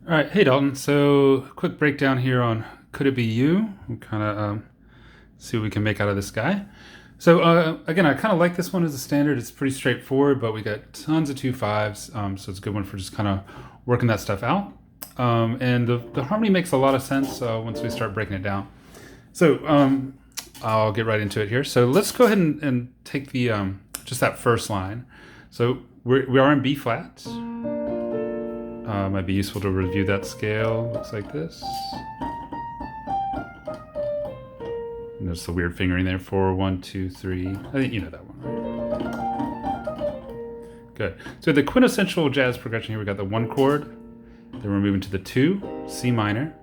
All right, hey Dalton. So, quick breakdown here on Could It Be You? We'll kind of see what we can make out of this guy. So, again, I kind of like this one as a standard. It's pretty straightforward, but we got tons of 2/5s, so it's a good one for just kind of working that stuff out. And the harmony makes a lot of sense once we start breaking it down. So, I'll get right into it here. So, let's go ahead and take the just that first line. So, we are in B flat. Might be useful to review that scale. Looks like this. Notice the weird fingering there. 4, 1, 2, 3. I think you know that one, right? Good. So the quintessential jazz progression here, we got the 1 chord. Then we're moving to the 2, C minor.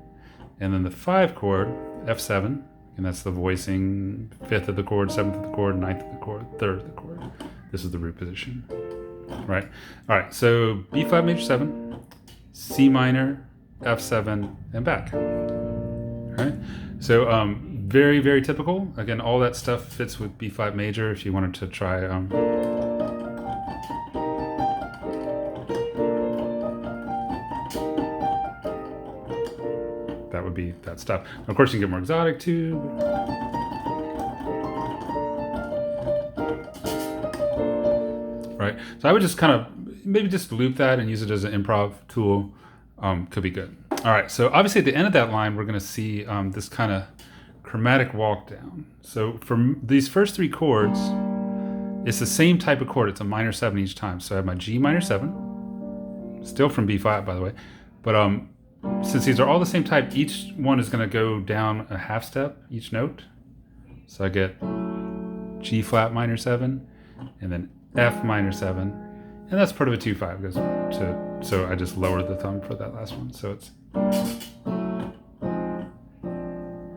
And then the 5 chord, F7. And that's the voicing 5th of the chord, 7th of the chord, 9th of the chord, 3rd of the chord. This is the root position. Right? All right. So B flat major 7. C minor, F7, and back. All right. So very, very typical. Again, all that stuff fits with B flat major. If you wanted to try, that would be that stuff. Of course, you can get more exotic too. Right. So I would just kind of maybe just loop that and use it as an improv tool. Could be good. All right, so obviously at the end of that line, we're going to see this kind of chromatic walk down. So for these first 3 chords, it's the same type of chord. It's a minor 7 each time. So I have my G minor 7, still from B flat, by the way. But since these are all the same type, each one is going to go down a half step, each note. So I get G flat minor 7, and then F minor 7, and that's part of a 2/5 goes to. So I just lowered the thumb for that last one. So it's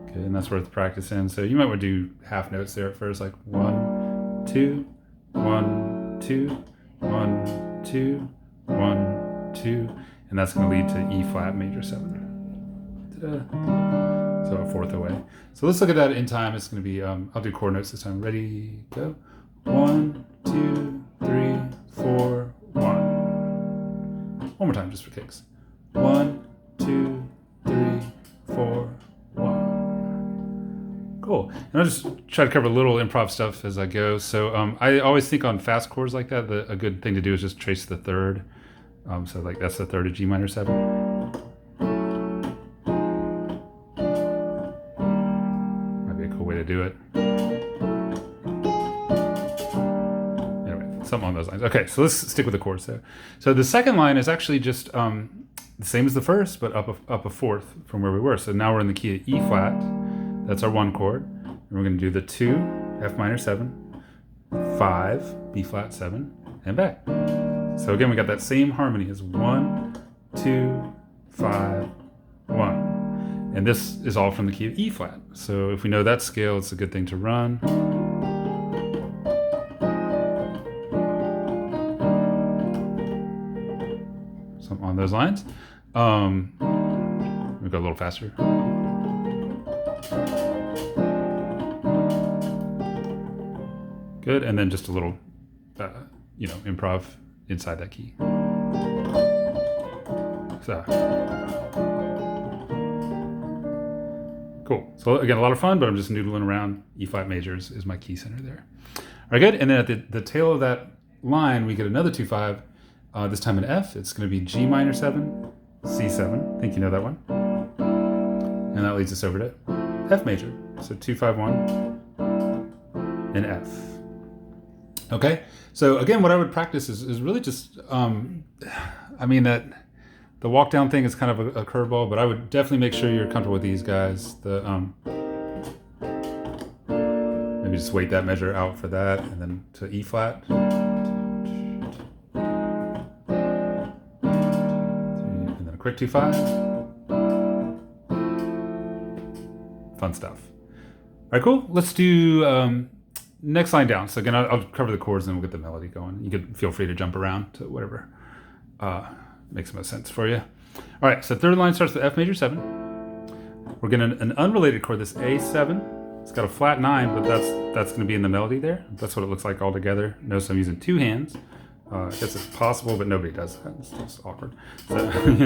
okay, and that's worth practicing. So you might want to do half notes there at first, like 1, 2, 1, 2, 1, 2, 1, 2, and that's going to lead to E flat major 7. Ta-da. So a 4th away. So let's look at that in time. It's going to be I'll do chord notes this time. Ready, go. 1, 2, 3, 4, 1. One more time, just for kicks. 1, 2, 3, 4, 1. Cool. And I'll just try to cover a little improv stuff as I go. So I always think on fast chords like that, a good thing to do is just trace the 3rd. So like that's the 3rd of G minor 7. Might be a cool way to do it. Something on those lines. Okay, so let's stick with the chords there. So the second line is actually just the same as the first, but up a 4th from where we were. So now we're in the key of E flat. That's our 1 chord. And we're going to do the 2, F minor 7, 5, B flat 7, and back. So again, we got that same harmony as 1, 2, 5, 1. And this is all from the key of E flat. So if we know that scale, it's a good thing to run. Something on those lines. We'll go a little faster. Good, and then just a little, improv inside that key. So, cool. So again, a lot of fun, but I'm just noodling around. E flat major is my key center there. All right, good. And then at the tail of that line, we get another 2/5. This time in F, it's going to be G minor 7, C7. I think you know that one. And that leads us over to F major. So 2, 5, 1, and F. Okay. So again, what I would practice is really just, that the walk down thing is kind of a curveball, but I would definitely make sure you're comfortable with these guys. Maybe just wait that measure out for that, and then to E flat. Quick 2/5. Fun stuff. All right, cool. Let's do next line down. So again, I'll cover the chords and then we'll get the melody going. You can feel free to jump around to whatever makes most sense for you. All right, so 3rd line starts with F major 7. We're getting an unrelated chord, this A7. It's got a flat 9, but that's going to be in the melody there. That's what it looks like all together. Notice I'm using 2 hands. I guess it's possible, but nobody does that. It's just awkward. So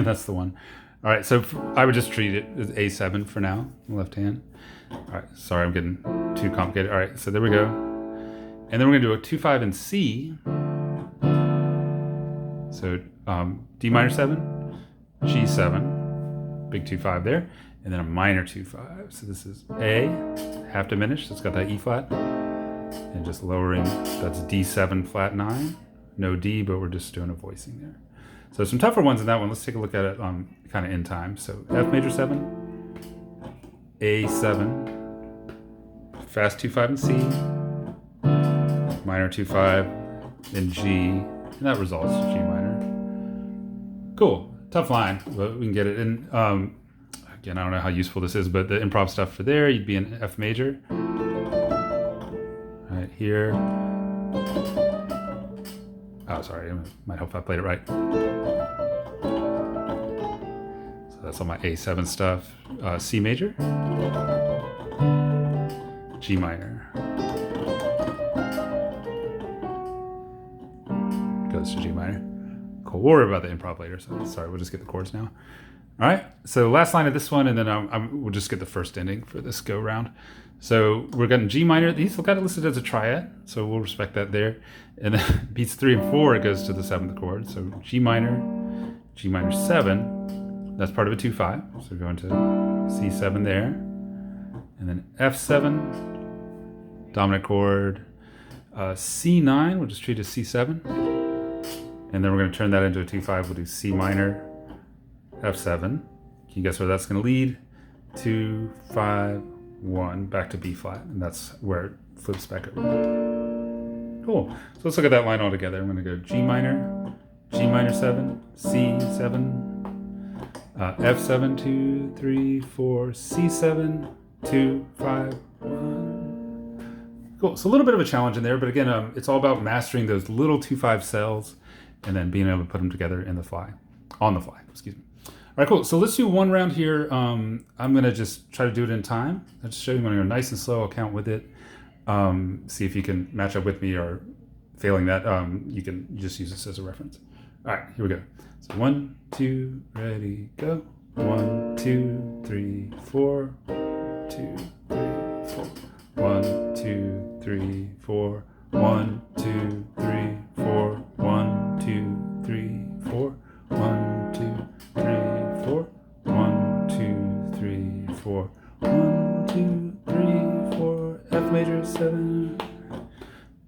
that's the one. All right, so I would just treat it as A7 for now, left hand. All right, sorry, I'm getting too complicated. All right, so there we go. And then we're gonna do a 2-5 in C. So D minor 7, G7, big 2-5 there, and then a minor 2-5. So this is A, half diminished, so it's got that E flat, and just lowering, that's D7 flat 9. No D, but we're just doing a voicing there. So some tougher ones in that one. Let's take a look at it kind of in time. So F major 7, A7, fast 2-5 in C, minor 2-5 in G, and that resolves to G minor. Cool, tough line, but we can get it. And again, I don't know how useful this is, but the improv stuff for there, you'd be in F major. Right here. Oh, sorry, it might help if I played it right. So that's all my A7 stuff. C major, G minor. Goes to G minor. Cool, we'll worry about the improv later, so sorry, we'll just get the chords now. All right, so last line of this one, and then we'll just get the first ending for this go round. So we're getting G minor. He's got it listed as a triad, so we'll respect that there. And then beats 3 and 4, it goes to the 7th chord. So G minor 7. That's part of a 2-5. So we're going to C7 there, and then F7, dominant chord. C9, we'll just treat as C7, and then we're going to turn that into a 2-5. We'll do C minor, F7. Can you guess where that's going to lead? 2, 5, 1, back to B flat, and that's where it flips back over. Cool. So let's look at that line all together. I'm going to go G minor 7, C7, F7, 2, 3, 4, C7, 2, 5, 1. Cool. So a little bit of a challenge in there, but again, it's all about mastering those little 2-5 cells and then being able to put them together on the fly. Excuse me. All right, cool. So let's do one round here. I'm going to just try to do it in time. I'll just show you. I'm going to go nice and slow. I'll count with it. See if you can match up with me, or failing that, you can just use this as a reference. All right, here we go. So 1, 2, ready, go. 1, 2, 3, 4. 2, 3, 4. 1, 2, 3, 4. 1, 2, 3, 4. 1, 2, 3, 4. 1, 2, 3, 4. 1, 2, 3, 4. 1, 2, 3, 4. F major 7.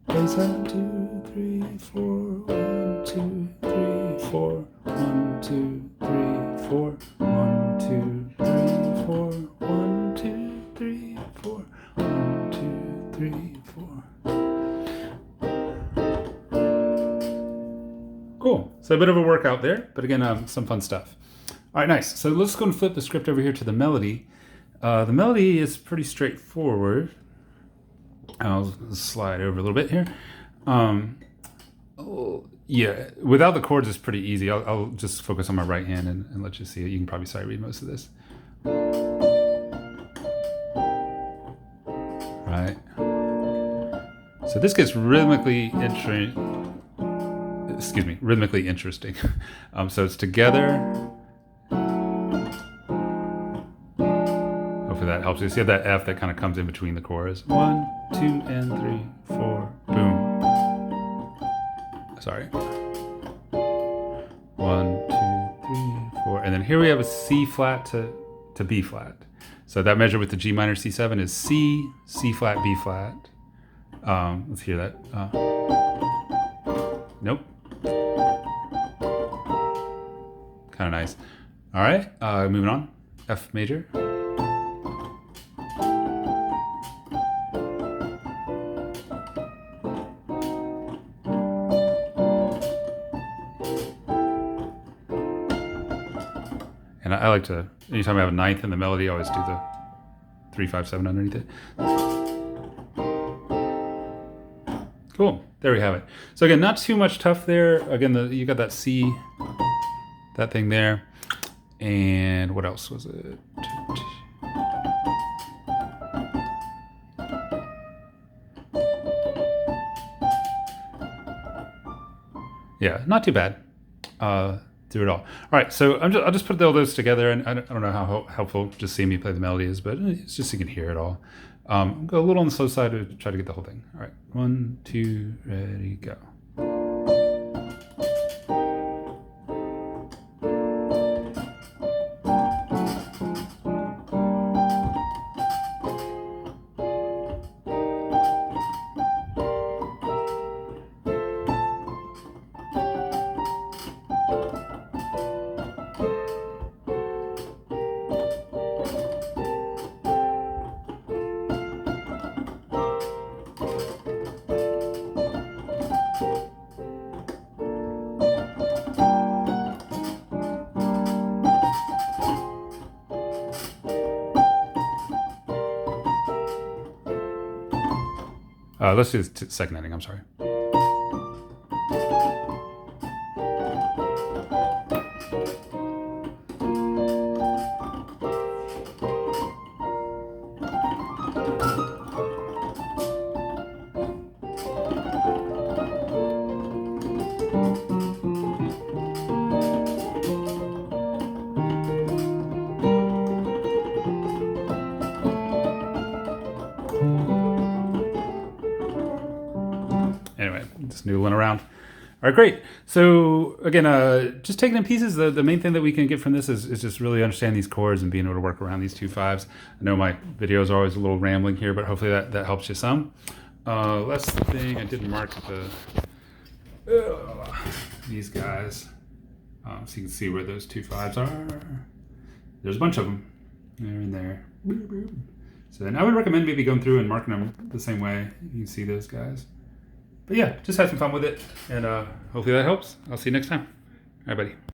A7, 2, 3, 4. 1, 2, 3, 4. 1, 2, 3, 4. 1, 2, 3, 4. 1, 2, 3, 4. 1, 2, 3, 4. Cool. So a bit of a workout there, but again, some fun stuff. All right, nice. So let's go and flip the script over here to the melody. The melody is pretty straightforward. I'll slide over a little bit here. Yeah, without the chords, it's pretty easy. I'll just focus on my right hand and let you see it. You can probably sight read most of this. Right. So this gets rhythmically interesting. So it's together. Hopefully that helps you. See that F that kind of comes in between the chorus. 1, 2, and 3, 4. Boom. Sorry. 1, 2, 3, 4. And then here we have a C flat to B flat. So that measure with the G minor C7 is C, C flat, B flat. Let's hear that. Nope. Kind of nice. All right, moving on. F major. And I like to, anytime I have a ninth in the melody, I always do the 3, 5, 7 underneath it. Cool, there we have it. So again, not too much tough there. Again, you got that C, that thing there. And what else was it? Yeah, not too bad. do it all. All right, so I'll just put all those together, and I don't know how helpful just seeing me play the melody is, but it's just so you can hear it all. Go a little on the slow side to try to get the whole thing. All right, 1, 2, ready, go. Let's do the second ending, I'm sorry. Anyway, just noodling around. All right, great. So again, just taking in pieces, the main thing that we can get from this is just really understand these chords and being able to work around these 2 5s. I know my videos are always a little rambling here, but hopefully that helps you some. Last thing, I did mark these guys, so you can see where those 2 5s are. There's a bunch of them. They're in there. So then I would recommend maybe going through and marking them the same way. You can see those guys. But yeah, just have some fun with it, and hopefully that helps. I'll see you next time. All right, buddy.